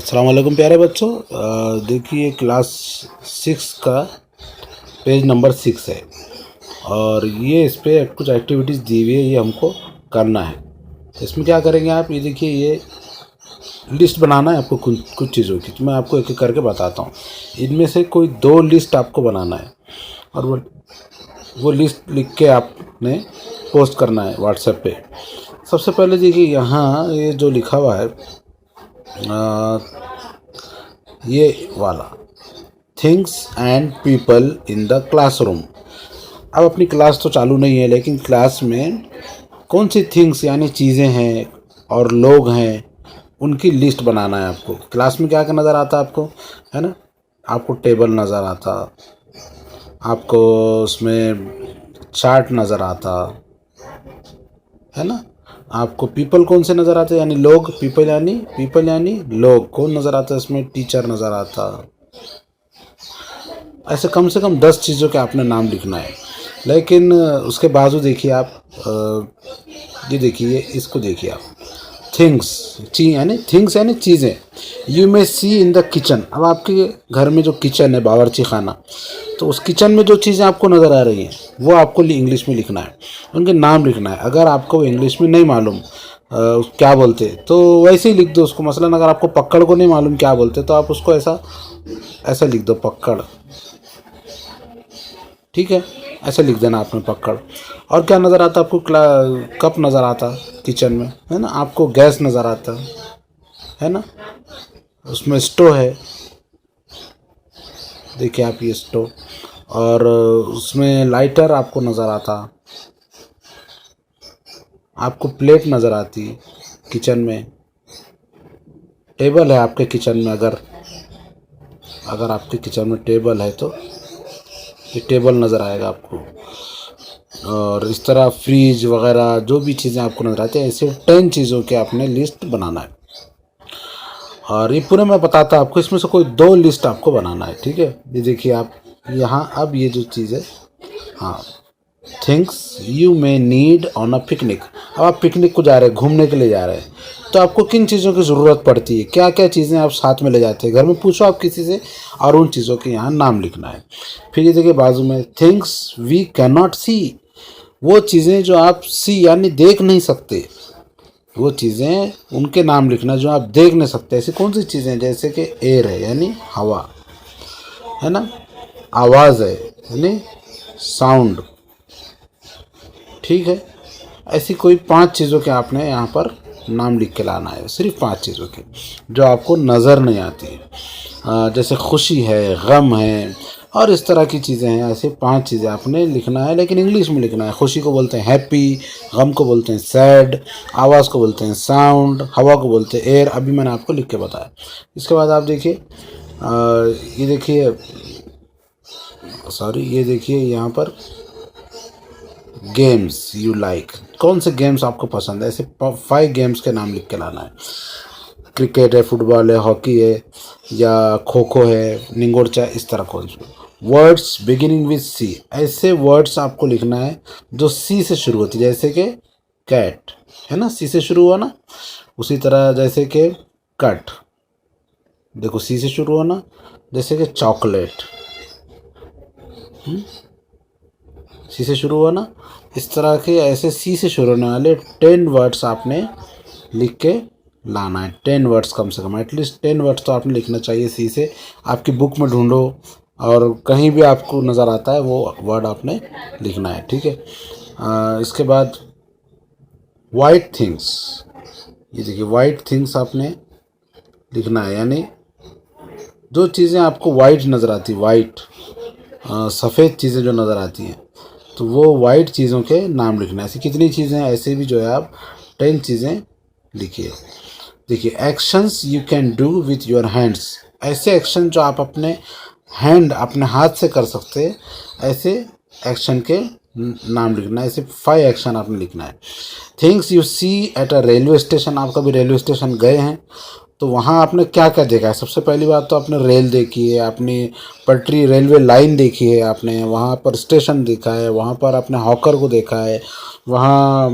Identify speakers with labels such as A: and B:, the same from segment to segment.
A: अस्सलाम वालेकुम प्यारे बच्चों। देखिए क्लास 6 का पेज नंबर 6 है और ये इस पे कुछ एक्टिविटीज़ दी हुई है, ये हमको करना है। इसमें क्या करेंगे आप, ये देखिए ये लिस्ट बनाना है आपको कुछ कुछ चीज़ों की। तो मैं आपको एक एक करके बताता हूँ। इनमें से कोई 2 लिस्ट आपको बनाना है और वो लिस्ट लिख के आपने पोस्ट करना है व्हाट्सएप पे। सबसे पहले देखिए यहाँ ये जो लिखा हुआ है ये वाला, things and people in the classroom. अब अपनी क्लास तो चालू नहीं है, लेकिन क्लास में कौन सी थिंग्स यानी चीज़ें हैं और लोग हैं, उनकी लिस्ट बनाना है आपको। क्लास में क्या क्या नज़र आता है आपको, है ना। आपको टेबल नज़र आता, आपको उसमें चार्ट नज़र आता, है ना। आपको पीपल कौन से नज़र आते हैं, यानी लोग। पीपल यानी लोग कौन नज़र आता है इसमें, टीचर नज़र आता। ऐसे कम से कम 10 चीज़ों के आपने नाम लिखना है। लेकिन उसके बाजू देखिए आप, ये देखिए इसको देखिए आप, थिंग्स यानी चीज़ें। You may see in the kitchen. अब आपके घर में जो किचन है, बावर्ची खाना, तो उस किचन में जो चीज़ें आपको नज़र आ रही हैं वो आपको इंग्लिश में लिखना है, उनके नाम लिखना है। अगर आपको इंग्लिश में नहीं मालूम क्या बोलते तो वैसे ही लिख दो उसको। मसलन अगर आपको पक्कड़ को नहीं मालूम क्या बोलते तो आप उसको ऐसा लिख दो, पक्कड़। ठीक है, ऐसे लिख देना आपने, पक्कड़। और क्या नज़र आता आपको, कप नज़र आता किचन में, है ना। आपको गैस नज़र आता है ना, उसमें स्टोव है, देखिए आप ये स्टोव। और उसमें लाइटर आपको नज़र आता, आपको प्लेट नज़र आती किचन में। टेबल है आपके किचन में, अगर आपके किचन में टेबल है तो ये टेबल नज़र आएगा आपको। और इस तरह फ्रीज वगैरह जो भी चीज़ें आपको नज़र आती हैं, ऐसे 10 चीज़ों के आपने लिस्ट बनाना है। और ये पूरे मैं बताता हूँ आपको, इसमें से कोई 2 लिस्ट आपको बनाना है। ठीक है, ये देखिए आप यहाँ, अब ये जो चीज़ है, हाँ, things you may need on a picnic. अब आप पिकनिक को जा रहे हैं, घूमने के लिए जा रहे हैं, तो आपको किन चीज़ों की ज़रूरत पड़ती है, क्या क्या चीज़ें आप साथ में ले जाते हैं। घर में पूछो आप किसी से, और उन चीज़ों के यहाँ नाम लिखना है। फिर ये देखिए बाजू में, थिंग्स वी कैन नॉट सी। वो चीज़ें जो आप सी यानी देख नहीं सकते, वो चीज़ें उनके नाम लिखना जो आप देख नहीं सकते। ऐसी कौन सी चीज़ें हैं, जैसे कि एयर है यानी हवा, है ना। आवाज़ है यानी साउंड। ठीक है, ऐसी कोई 5 चीज़ों के आपने यहाँ पर नाम लिख के लाना है, सिर्फ 5 चीज़ों के जो आपको नज़र नहीं आती है। जैसे खुशी है, गम है और इस तरह की चीज़ें हैं। ऐसे 5 चीज़ें आपने लिखना है, लेकिन इंग्लिश में लिखना है। खुशी को बोलते हैं हैप्पी, गम को बोलते हैं सैड, आवाज़ को बोलते हैं साउंड, हवा को बोलते हैं एयर। अभी मैंने आपको लिख के बताया। इसके बाद आप देखिए, ये देखिए, सॉरी, ये देखिए यहाँ पर गेम्स यू लाइक। कौन से गेम्स आपको पसंद है, ऐसे 5 गेम्स के नाम लिख के लाना है। क्रिकेट है, फुटबॉल है, हॉकी है, या खो खो है, निंगोरचा, इस तरह कौन से वर्ड्स बिगिनिंग विद सी। ऐसे वर्ड्स आपको लिखना है जो सी से शुरू होती है, जैसे कि कैट, है ना, सी से शुरू हुआ ना। उसी तरह जैसे कि कट, देखो सी से शुरू होना। जैसे कि चॉकलेट, सी से शुरू हुआ ना। इस तरह के ऐसे सी से शुरू होने वाले 10 वर्ड्स आपने लिख के लाना है। 10 वर्ड्स कम से कम, एटलीस्ट 10 वर्ड्स तो आपने लिखना चाहिए सी से। आपकी बुक में ढूंढो और कहीं भी आपको नज़र आता है वो वर्ड आपने लिखना है। ठीक है, इसके बाद वाइट थिंग्स, ये देखिए वाइट थिंग्स आपने लिखना है, यानी जो चीज़ें आपको वाइट नज़र आती, वाइट सफ़ेद चीज़ें जो नज़र आती हैं, तो वो वाइट चीज़ों के नाम लिखना है। ऐसी कितनी चीज़ें हैं, ऐसे भी जो है आप 10 चीज़ें लिखिए। देखिए actions you can do with your hands. ऐसे एक्शन जो आप अपने हाथ से कर सकते हैं, ऐसे एक्शन के नाम लिखना है। ऐसे 5 एक्शन आपने लिखना है। Things you see at a railway station. आप कभी रेलवे स्टेशन गए हैं तो वहाँ आपने क्या क्या देखा है? सबसे पहली बात तो आपने रेल देखी है, आपने पटरी रेलवे लाइन देखी है, आपने वहाँ पर स्टेशन देखा है, वहाँ पर आपने हॉकर को देखा है, वहाँ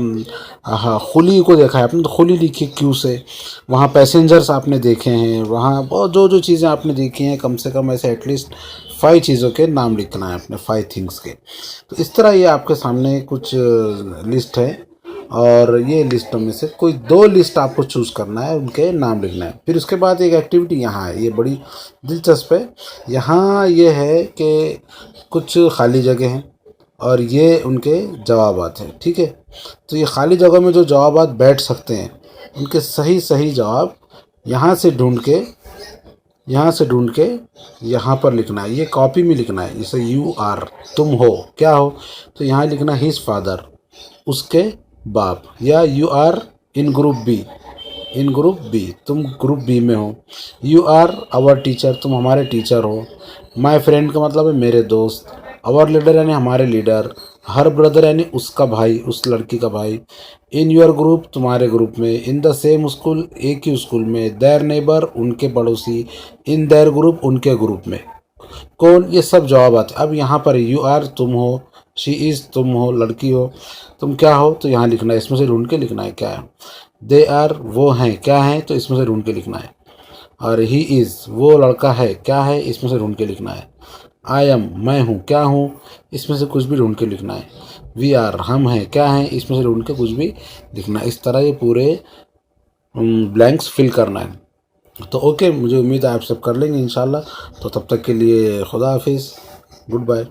A: हाँ खुली को देखा है आपने, तो खुली लिखी क्यू से, वहाँ पैसेंजर्स आपने देखे हैं, वहाँ बहुत जो जो चीज़ें आपने देखी हैं, कम से कम ऐसे एटलीस्ट 5 चीज़ों के नाम लिखना है आपने, 5 थिंग्स के। तो इस तरह ये आपके सामने कुछ लिस्ट है, और ये लिस्टों में से कोई 2 लिस्ट आपको चूज़ करना है, उनके नाम लिखना है। फिर उसके बाद एक एक्टिविटी यहाँ है, ये बड़ी दिलचस्प है। यहाँ ये है कि कुछ खाली जगह हैं और ये उनके जवाबात हैं, ठीक है। तो ये खाली जगह में जो जवाबात बैठ सकते हैं, उनके सही सही जवाब यहाँ से ढूंढ के यहाँ पर लिखना है, ये कॉपी में लिखना है। जैसे यू आर, तुम हो, क्या हो, तो यहाँ लिखना हिज फादर, उसके बाप, या you are in group B, तुम ग्रुप बी में हो। यू आर आवर टीचर, तुम हमारे टीचर हो। माई फ्रेंड का मतलब है मेरे दोस्त। आवर लीडर यानी हमारे लीडर। हर ब्रदर यानी उसका भाई, उस लड़की का भाई। इन योर ग्रुप, तुम्हारे ग्रुप में। इन द सेम स्कूल, एक ही स्कूल में। देयर नेबर, उनके पड़ोसी। इन देयर ग्रुप, उनके ग्रुप में। कौन, ये सब जवाब आते। अब यहाँ पर यू आर तुम हो, शी इज़ तुम हो, लड़की हो, तुम क्या हो, तो यहाँ लिखना है, इसमें से ढूंढ के लिखना है क्या है। दे आर, वो हैं, क्या हैं, तो इसमें से ढूंढ के लिखना है। और ही इज़, वो लड़का है, क्या है, इसमें से ढूंढ के लिखना है। आई एम, मैं हूँ, क्या हूँ, इसमें से कुछ भी ढूंढ के लिखना है। वी आर, हम हैं, क्या हैं, इसमें से ढूंढ के कुछ भी लिखना है। इस तरह ये पूरे ब्लैंक्स फिल करना है। तो ओके, मुझे उम्मीद है आप सब कर लेंगे इंशाल्लाह। तो तब तक के लिए खुदा हाफिज़, गुड बाय।